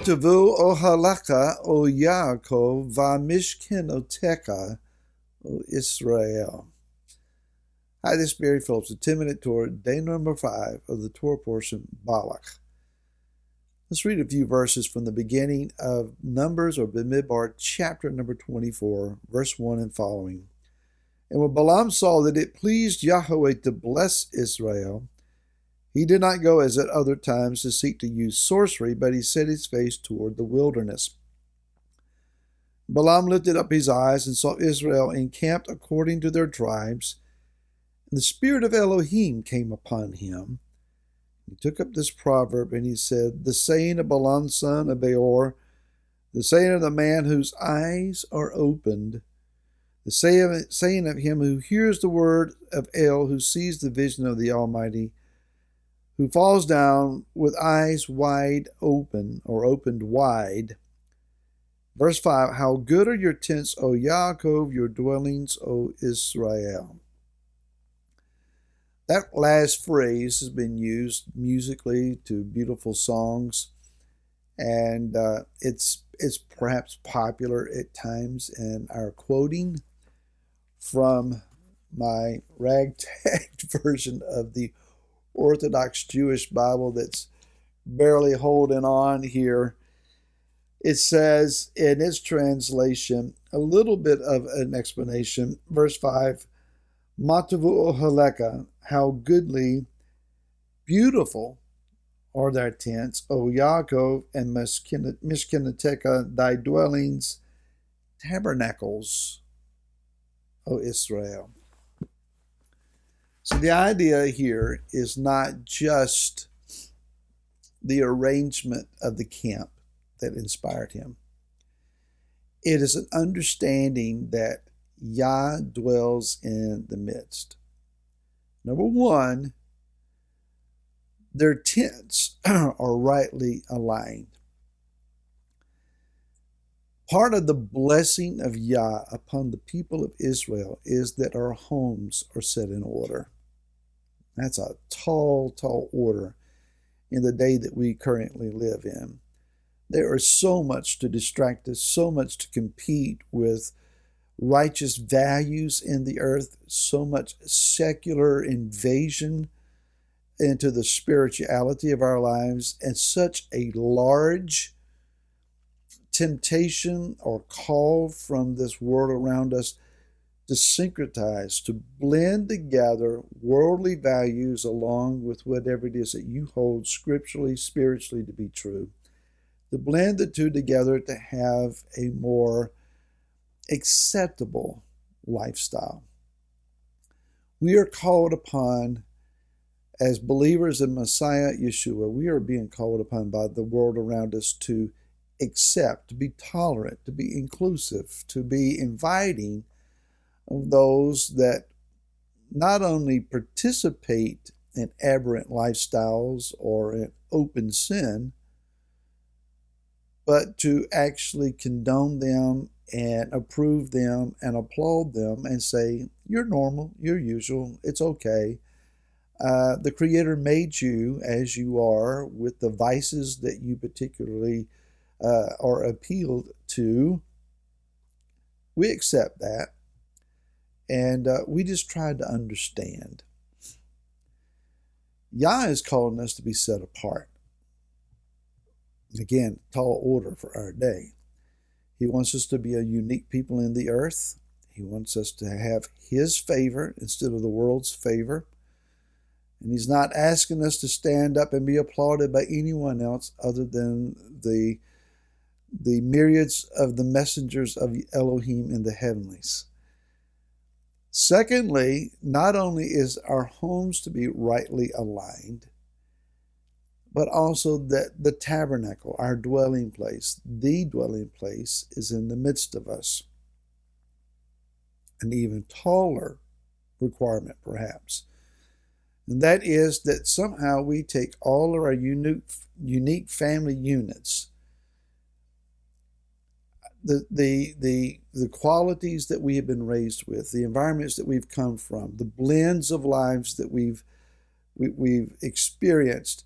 Matavu ohalaka o Yaakov vamishkenoteka o Israel. Hi, this is Barry Phillips, a 10-minute Torah, day number 5 of the Torah portion, Balaq. Let's read a few verses from the beginning of Numbers or Bamidbar, chapter number 24, verse 1 and following. And when Bil'am saw that it pleased Yahweh to bless Israel, he did not go as at other times to seek to use sorcery, but he set his face toward the wilderness. Bil'am lifted up his eyes and saw Israel encamped according to their tribes. And the spirit of Elohim came upon him. He took up this proverb and he said, the saying of Bil'am son of Beor, the saying of the man whose eyes are opened, the saying of him who hears the word of El, who sees the vision of the Almighty, who falls down with eyes wide open, or opened wide. Verse 5, how good are your tents, O Yaakov, your dwellings, O Israel. That last phrase has been used musically to beautiful songs, and it's perhaps popular at times in our quoting from my ragtag version of the Orthodox Jewish Bible that's barely holding on here. It says in its translation, a little bit of an explanation. Verse 5, Matavu ohaleka, how goodly, beautiful are thy tents, O Yaakov, and Mishkenoteka, thy dwellings, tabernacles, O Israel. So the idea here is not just the arrangement of the camp that inspired him. It is an understanding that Yah dwells in the midst. Number one, their tents are rightly aligned. Part of the blessing of Yah upon the people of Israel is that our homes are set in order. That's a tall, tall order in the day that we currently live in. There is so much to distract us, so much to compete with righteous values in the earth, so much secular invasion into the spirituality of our lives, and such a large temptation or call from this world around us to syncretize, to blend together worldly values along with whatever it is that you hold scripturally, spiritually to be true. To blend the two together to have a more acceptable lifestyle. We are called upon, as believers in Messiah Yeshua, we are being called upon by the world around us to accept, to be tolerant, to be inclusive, to be inviting of those that not only participate in aberrant lifestyles or in open sin, but to actually condone them and approve them and applaud them and say, you're normal, you're usual, it's okay. The Creator made you as you are with the vices that you particularly are appealed to. We accept that. And we just try to understand. Yah is calling us to be set apart. Again, tall order for our day. He wants us to be a unique people in the earth. He wants us to have His favor instead of the world's favor. And He's not asking us to stand up and be applauded by anyone else other than the myriads of the messengers of Elohim in the heavenlies. Secondly, not only is our homes to be rightly aligned, but also that the tabernacle, our dwelling place, the dwelling place, is in the midst of us. An even taller requirement, perhaps. And that is that somehow we take all of our unique family units, the qualities that we have been raised with, the environments that we've come from, the blends of lives that we've experienced,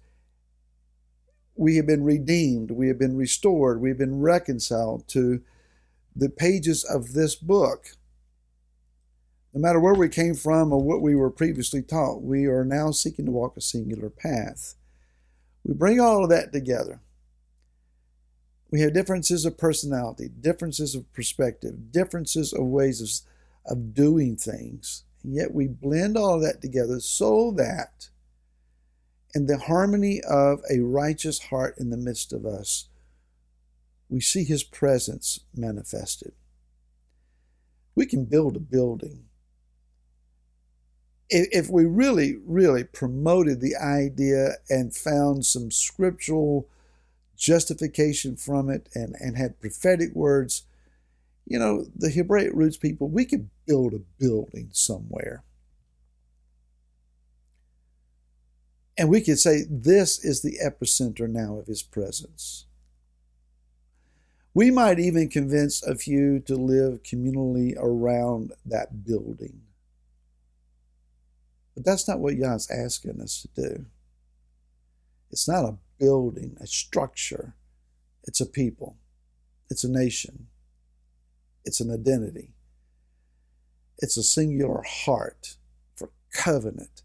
we have been redeemed, we have been restored, we have been reconciled to the pages of this book. No matter where we came from or what we were previously taught, we are now seeking to walk a singular path. We bring all of that together. We have differences of personality, differences of perspective, differences of ways of doing things. And yet we blend all of that together so that in the harmony of a righteous heart in the midst of us, we see his presence manifested. We can build a building. If we really, really promoted the idea and found some scriptural justification from it and had prophetic words, the Hebraic roots people, we could build a building somewhere. And we could say this is the epicenter now of his presence. We might even convince a few to live communally around that building. But that's not what Yah's asking us to do. It's not a building, a structure. It's a people. It's a nation. It's an identity. It's a singular heart for covenant,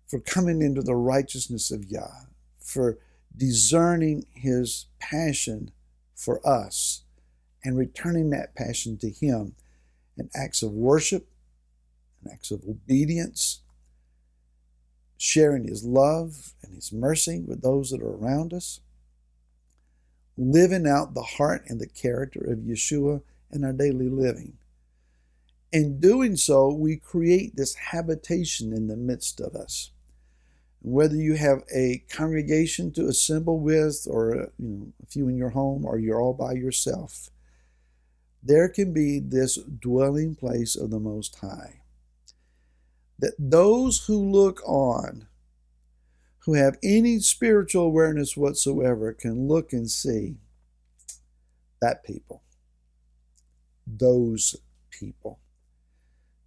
for coming into the righteousness of Yah, for discerning his passion for us and returning that passion to him in acts of worship, in acts of obedience, sharing his love and his mercy with those that are around us, living out the heart and the character of Yeshua in our daily living. In doing so, we create this habitation in the midst of us. Whether you have a congregation to assemble with, or a few in your home, or you're all by yourself, there can be this dwelling place of the Most High. That those who look on, who have any spiritual awareness whatsoever, can look and see that people, those people.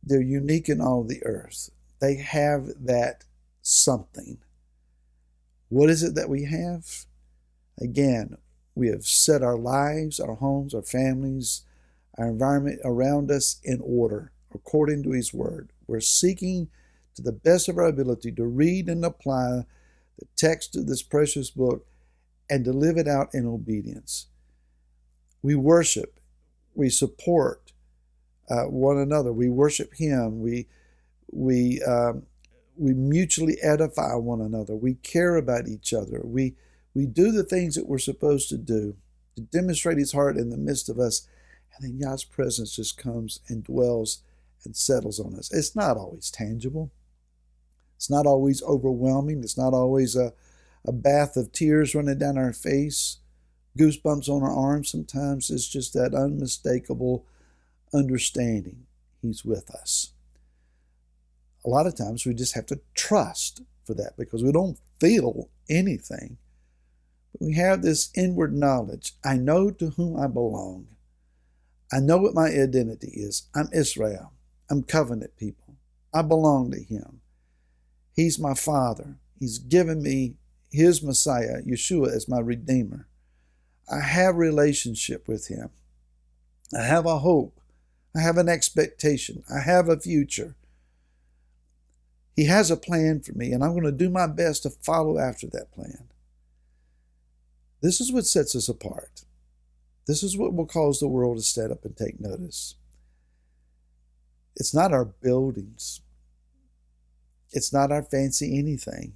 They're unique in all the earth. They have that something. What is it that we have? Again, we have set our lives, our homes, our families, our environment around us in order according to his word. We're seeking to the best of our ability to read and apply the text of this precious book and to live it out in obedience. We worship, we support one another, we worship him, we mutually edify one another, we care about each other, we do the things that we're supposed to do to demonstrate his heart in the midst of us, and then Yah's presence just comes and dwells and settles on us. It's not always tangible. It's not always overwhelming. It's not always a bath of tears running down our face, goosebumps on our arms. Sometimes it's just that unmistakable understanding he's with us. A lot of times we just have to trust for that because we don't feel anything. But we have this inward knowledge. I know to whom I belong. I know what my identity is. I'm Israel. I'm covenant people. I belong to him. He's my father. He's given me his Messiah, Yeshua, as my Redeemer. I have a relationship with him. I have a hope. I have an expectation. I have a future. He has a plan for me, and I'm going to do my best to follow after that plan. This is what sets us apart. This is what will cause the world to stand up and take notice. It's not our buildings. It's not our fancy anything.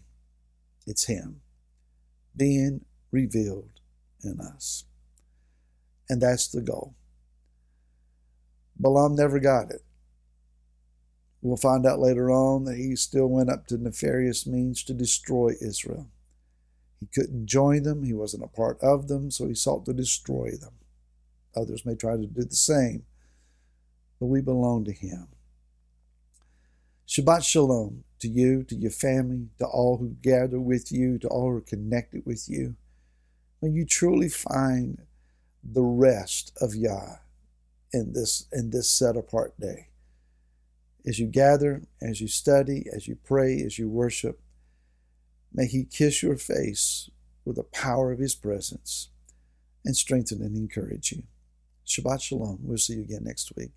It's him being revealed in us. And that's the goal. Bil'am never got it. We'll find out later on that he still went up to nefarious means to destroy Israel. He couldn't join them. He wasn't a part of them, so he sought to destroy them. Others may try to do the same, but we belong to him. Shabbat Shalom to you, to your family, to all who gather with you, to all who are connected with you. May you truly find the rest of Yah in this set-apart day. As you gather, as you study, as you pray, as you worship, may he kiss your face with the power of his presence and strengthen and encourage you. Shabbat Shalom. We'll see you again next week.